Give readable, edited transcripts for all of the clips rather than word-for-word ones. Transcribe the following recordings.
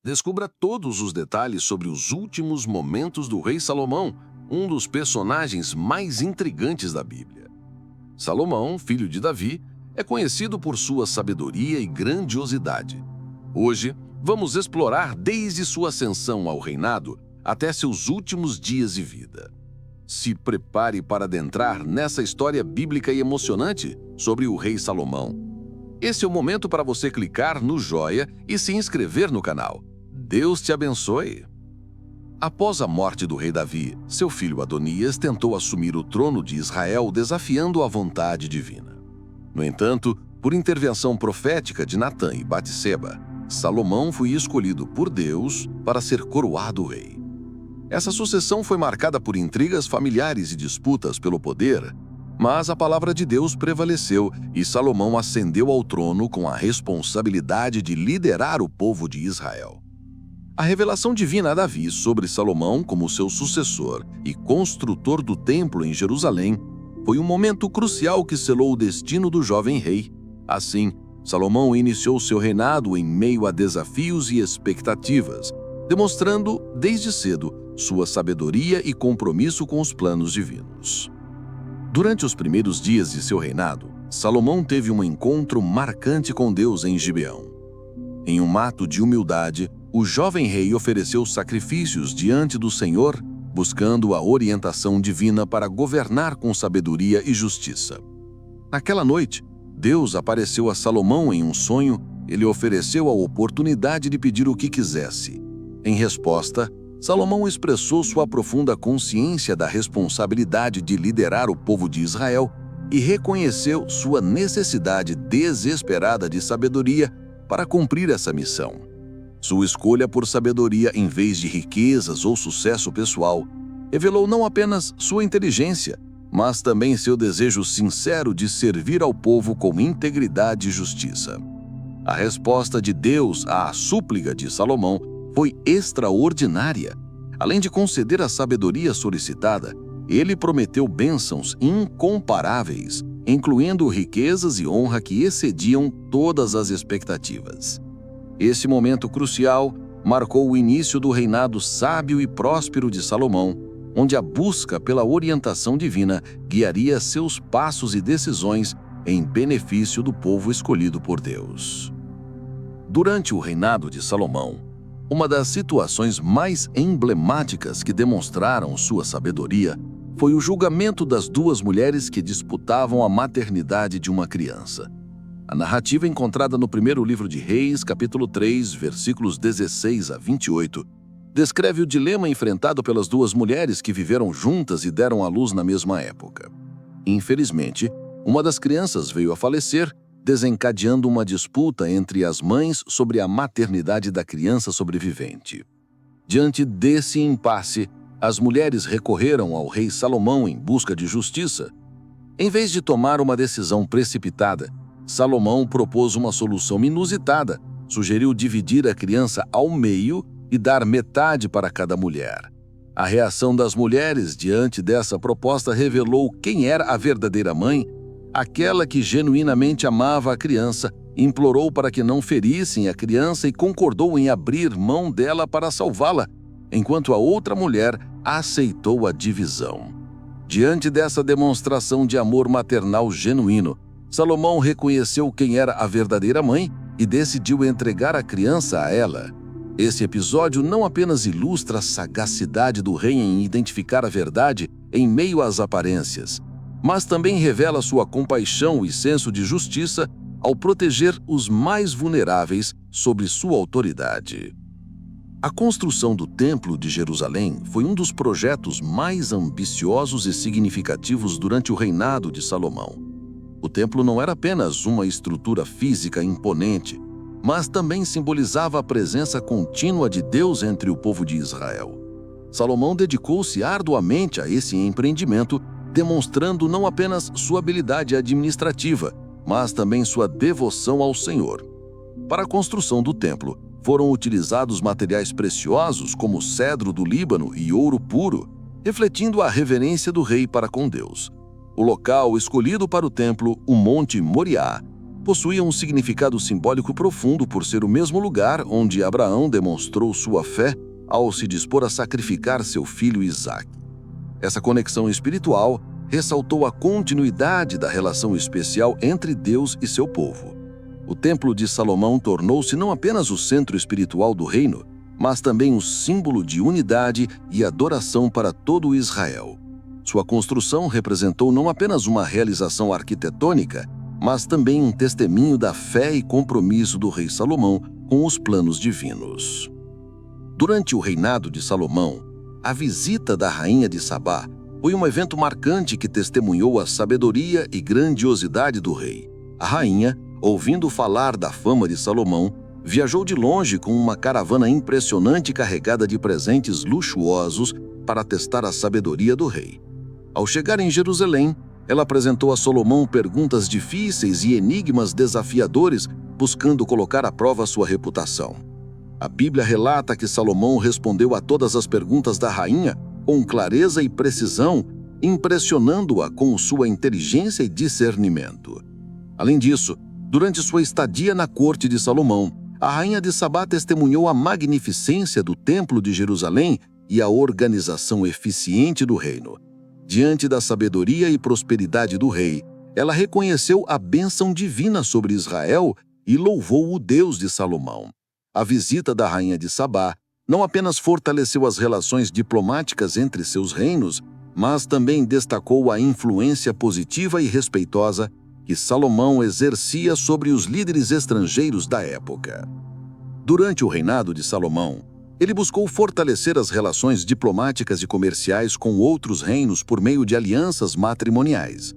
Descubra todos os detalhes sobre os últimos momentos do rei Salomão, um dos personagens mais intrigantes da Bíblia. Salomão, filho de Davi, é conhecido por sua sabedoria e grandiosidade. Hoje, vamos explorar desde sua ascensão ao reinado até seus últimos dias de vida. Se prepare para adentrar nessa história bíblica e emocionante sobre o rei Salomão. Esse é o momento para você clicar no joia e se inscrever no canal. Deus te abençoe! Após a morte do rei Davi, seu filho Adonias tentou assumir o trono de Israel desafiando a vontade divina. No entanto, por intervenção profética de Natã e Batseba, Salomão foi escolhido por Deus para ser coroado rei. Essa sucessão foi marcada por intrigas familiares e disputas pelo poder, mas a palavra de Deus prevaleceu e Salomão ascendeu ao trono com a responsabilidade de liderar o povo de Israel. A revelação divina a Davi sobre Salomão como seu sucessor e construtor do templo em Jerusalém foi um momento crucial que selou o destino do jovem rei. Assim, Salomão iniciou seu reinado em meio a desafios e expectativas, demonstrando, desde cedo, sua sabedoria e compromisso com os planos divinos. Durante os primeiros dias de seu reinado, Salomão teve um encontro marcante com Deus em Gibeão. Em um ato de humildade, o jovem rei ofereceu sacrifícios diante do Senhor, buscando a orientação divina para governar com sabedoria e justiça. Naquela noite, Deus apareceu a Salomão em um sonho. Ele ofereceu a oportunidade de pedir o que quisesse. Em resposta, Salomão expressou sua profunda consciência da responsabilidade de liderar o povo de Israel e reconheceu sua necessidade desesperada de sabedoria para cumprir essa missão. Sua escolha por sabedoria em vez de riquezas ou sucesso pessoal revelou não apenas sua inteligência, mas também seu desejo sincero de servir ao povo com integridade e justiça. A resposta de Deus à súplica de Salomão foi extraordinária. Além de conceder a sabedoria solicitada, ele prometeu bênçãos incomparáveis, incluindo riquezas e honra que excediam todas as expectativas. Esse momento crucial marcou o início do reinado sábio e próspero de Salomão, onde a busca pela orientação divina guiaria seus passos e decisões em benefício do povo escolhido por Deus. Durante o reinado de Salomão, uma das situações mais emblemáticas que demonstraram sua sabedoria foi o julgamento das duas mulheres que disputavam a maternidade de uma criança. A narrativa encontrada no primeiro livro de Reis, capítulo 3, versículos 16 a 28, descreve o dilema enfrentado pelas duas mulheres que viveram juntas e deram à luz na mesma época. Infelizmente, uma das crianças veio a falecer, desencadeando uma disputa entre as mães sobre a maternidade da criança sobrevivente. Diante desse impasse, as mulheres recorreram ao rei Salomão em busca de justiça. Em vez de tomar uma decisão precipitada, Salomão propôs uma solução inusitada, sugeriu dividir a criança ao meio e dar metade para cada mulher. A reação das mulheres diante dessa proposta revelou quem era a verdadeira mãe. Aquela que genuinamente amava a criança, implorou para que não ferissem a criança e concordou em abrir mão dela para salvá-la, enquanto a outra mulher aceitou a divisão. Diante dessa demonstração de amor maternal genuíno, Salomão reconheceu quem era a verdadeira mãe e decidiu entregar a criança a ela. Esse episódio não apenas ilustra a sagacidade do rei em identificar a verdade em meio às aparências, mas também revela sua compaixão e senso de justiça ao proteger os mais vulneráveis sob sua autoridade. A construção do Templo de Jerusalém foi um dos projetos mais ambiciosos e significativos durante o reinado de Salomão. O templo não era apenas uma estrutura física imponente, mas também simbolizava a presença contínua de Deus entre o povo de Israel. Salomão dedicou-se arduamente a esse empreendimento, demonstrando não apenas sua habilidade administrativa, mas também sua devoção ao Senhor. Para a construção do templo, foram utilizados materiais preciosos como cedro do Líbano e ouro puro, refletindo a reverência do rei para com Deus. O local escolhido para o templo, o Monte Moriá, possuía um significado simbólico profundo por ser o mesmo lugar onde Abraão demonstrou sua fé ao se dispor a sacrificar seu filho Isaque. Essa conexão espiritual ressaltou a continuidade da relação especial entre Deus e seu povo. O Templo de Salomão tornou-se não apenas o centro espiritual do reino, mas também um símbolo de unidade e adoração para todo Israel. Sua construção representou não apenas uma realização arquitetônica, mas também um testemunho da fé e compromisso do rei Salomão com os planos divinos. Durante o reinado de Salomão, a visita da rainha de Sabá foi um evento marcante que testemunhou a sabedoria e grandiosidade do rei. A rainha, ouvindo falar da fama de Salomão, viajou de longe com uma caravana impressionante carregada de presentes luxuosos para testar a sabedoria do rei. Ao chegar em Jerusalém, ela apresentou a Salomão perguntas difíceis e enigmas desafiadores, buscando colocar à prova sua reputação. A Bíblia relata que Salomão respondeu a todas as perguntas da rainha com clareza e precisão, impressionando-a com sua inteligência e discernimento. Além disso, durante sua estadia na corte de Salomão, a rainha de Sabá testemunhou a magnificência do Templo de Jerusalém e a organização eficiente do reino. Diante da sabedoria e prosperidade do rei, ela reconheceu a bênção divina sobre Israel e louvou o Deus de Salomão. A visita da rainha de Sabá não apenas fortaleceu as relações diplomáticas entre seus reinos, mas também destacou a influência positiva e respeitosa que Salomão exercia sobre os líderes estrangeiros da época. Durante o reinado de Salomão, ele buscou fortalecer as relações diplomáticas e comerciais com outros reinos por meio de alianças matrimoniais.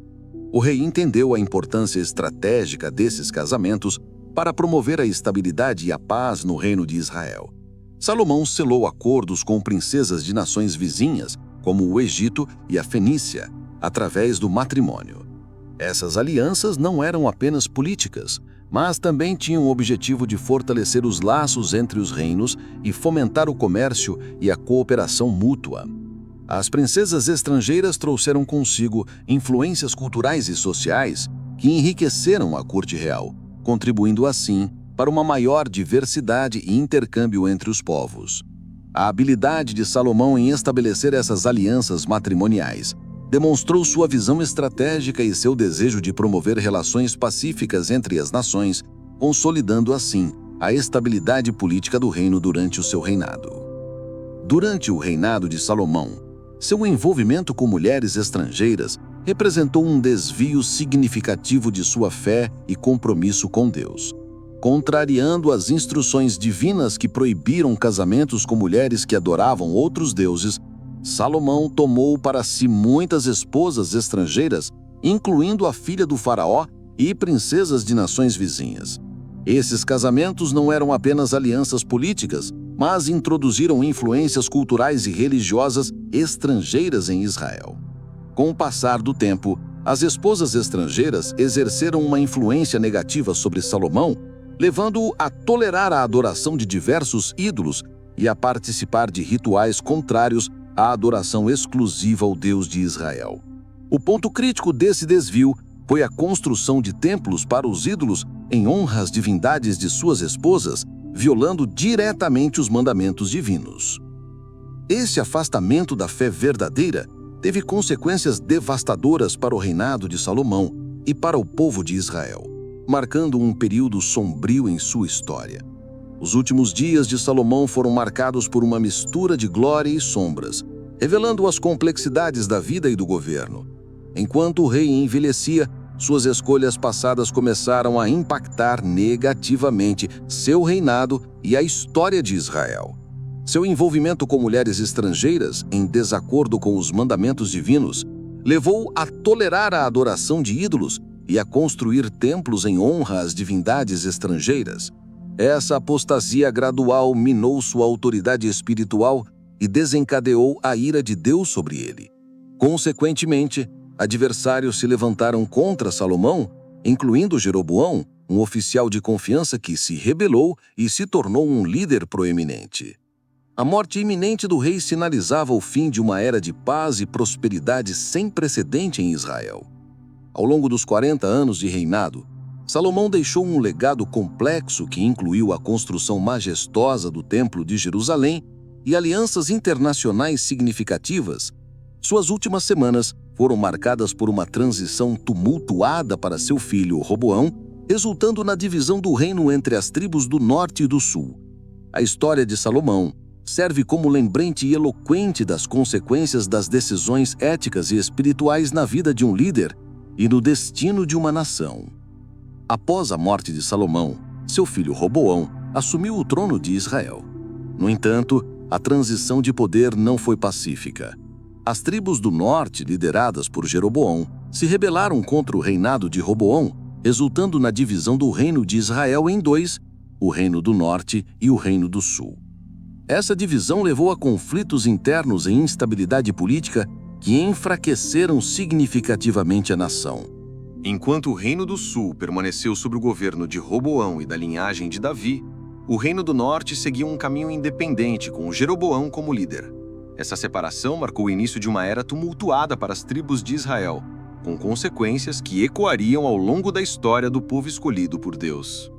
O rei entendeu a importância estratégica desses casamentos para promover a estabilidade e a paz no reino de Israel. Salomão selou acordos com princesas de nações vizinhas, como o Egito e a Fenícia, através do matrimônio. Essas alianças não eram apenas políticas, mas também tinham o objetivo de fortalecer os laços entre os reinos e fomentar o comércio e a cooperação mútua. As princesas estrangeiras trouxeram consigo influências culturais e sociais que enriqueceram a corte real, contribuindo assim para uma maior diversidade e intercâmbio entre os povos. A habilidade de Salomão em estabelecer essas alianças matrimoniais demonstrou sua visão estratégica e seu desejo de promover relações pacíficas entre as nações, consolidando assim a estabilidade política do reino durante o seu reinado. Durante o reinado de Salomão, seu envolvimento com mulheres estrangeiras representou um desvio significativo de sua fé e compromisso com Deus. Contrariando as instruções divinas que proibiram casamentos com mulheres que adoravam outros deuses, Salomão tomou para si muitas esposas estrangeiras, incluindo a filha do faraó e princesas de nações vizinhas. Esses casamentos não eram apenas alianças políticas, mas introduziram influências culturais e religiosas estrangeiras em Israel. Com o passar do tempo, as esposas estrangeiras exerceram uma influência negativa sobre Salomão, levando-o a tolerar a adoração de diversos ídolos e a participar de rituais contrários à adoração exclusiva ao Deus de Israel. O ponto crítico desse desvio foi a construção de templos para os ídolos em honra às divindades de suas esposas, violando diretamente os mandamentos divinos. Esse afastamento da fé verdadeira teve consequências devastadoras para o reinado de Salomão e para o povo de Israel, marcando um período sombrio em sua história. Os últimos dias de Salomão foram marcados por uma mistura de glória e sombras, revelando as complexidades da vida e do governo. Enquanto o rei envelhecia, suas escolhas passadas começaram a impactar negativamente seu reinado e a história de Israel. Seu envolvimento com mulheres estrangeiras, em desacordo com os mandamentos divinos, levou a tolerar a adoração de ídolos e a construir templos em honra às divindades estrangeiras. Essa apostasia gradual minou sua autoridade espiritual e desencadeou a ira de Deus sobre ele. Consequentemente, adversários se levantaram contra Salomão, incluindo Jeroboão, um oficial de confiança que se rebelou e se tornou um líder proeminente. A morte iminente do rei sinalizava o fim de uma era de paz e prosperidade sem precedente em Israel. Ao longo dos 40 anos de reinado, Salomão deixou um legado complexo que incluiu a construção majestosa do Templo de Jerusalém e alianças internacionais significativas. Suas últimas semanas foram marcadas por uma transição tumultuada para seu filho Roboão, resultando na divisão do reino entre as tribos do norte e do sul. A história de Salomão serve como lembrete eloquente das consequências das decisões éticas e espirituais na vida de um líder e no destino de uma nação. Após a morte de Salomão, seu filho Roboão assumiu o trono de Israel. No entanto, a transição de poder não foi pacífica. As tribos do norte, lideradas por Jeroboão, se rebelaram contra o reinado de Roboão, resultando na divisão do reino de Israel em dois, o reino do norte e o reino do sul. Essa divisão levou a conflitos internos e instabilidade política que enfraqueceram significativamente a nação. Enquanto o reino do sul permaneceu sob o governo de Roboão e da linhagem de Davi, o reino do norte seguia um caminho independente com Jeroboão como líder. Essa separação marcou o início de uma era tumultuada para as tribos de Israel, com consequências que ecoariam ao longo da história do povo escolhido por Deus.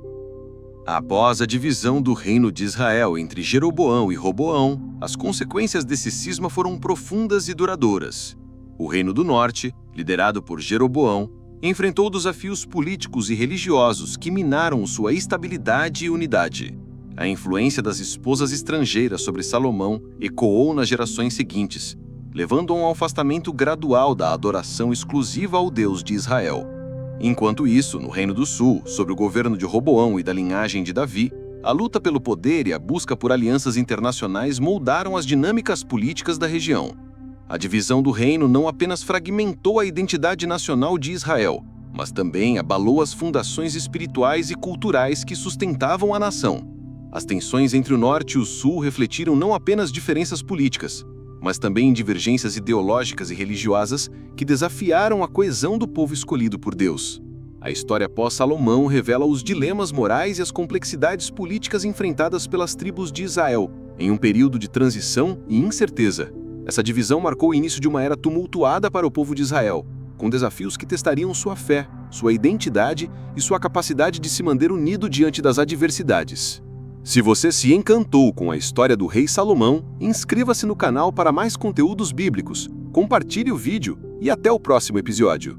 Após a divisão do reino de Israel entre Jeroboão e Roboão, as consequências desse cisma foram profundas e duradouras. O reino do norte, liderado por Jeroboão, enfrentou desafios políticos e religiosos que minaram sua estabilidade e unidade. A influência das esposas estrangeiras sobre Salomão ecoou nas gerações seguintes, levando a um afastamento gradual da adoração exclusiva ao Deus de Israel. Enquanto isso, no Reino do Sul, sob o governo de Roboão e da linhagem de Davi, a luta pelo poder e a busca por alianças internacionais moldaram as dinâmicas políticas da região. A divisão do reino não apenas fragmentou a identidade nacional de Israel, mas também abalou as fundações espirituais e culturais que sustentavam a nação. As tensões entre o norte e o sul refletiram não apenas diferenças políticas, mas também divergências ideológicas e religiosas que desafiaram a coesão do povo escolhido por Deus. A história pós-Salomão revela os dilemas morais e as complexidades políticas enfrentadas pelas tribos de Israel, em um período de transição e incerteza. Essa divisão marcou o início de uma era tumultuada para o povo de Israel, com desafios que testariam sua fé, sua identidade e sua capacidade de se manter unido diante das adversidades. Se você se encantou com a história do rei Salomão, inscreva-se no canal para mais conteúdos bíblicos, compartilhe o vídeo e até o próximo episódio.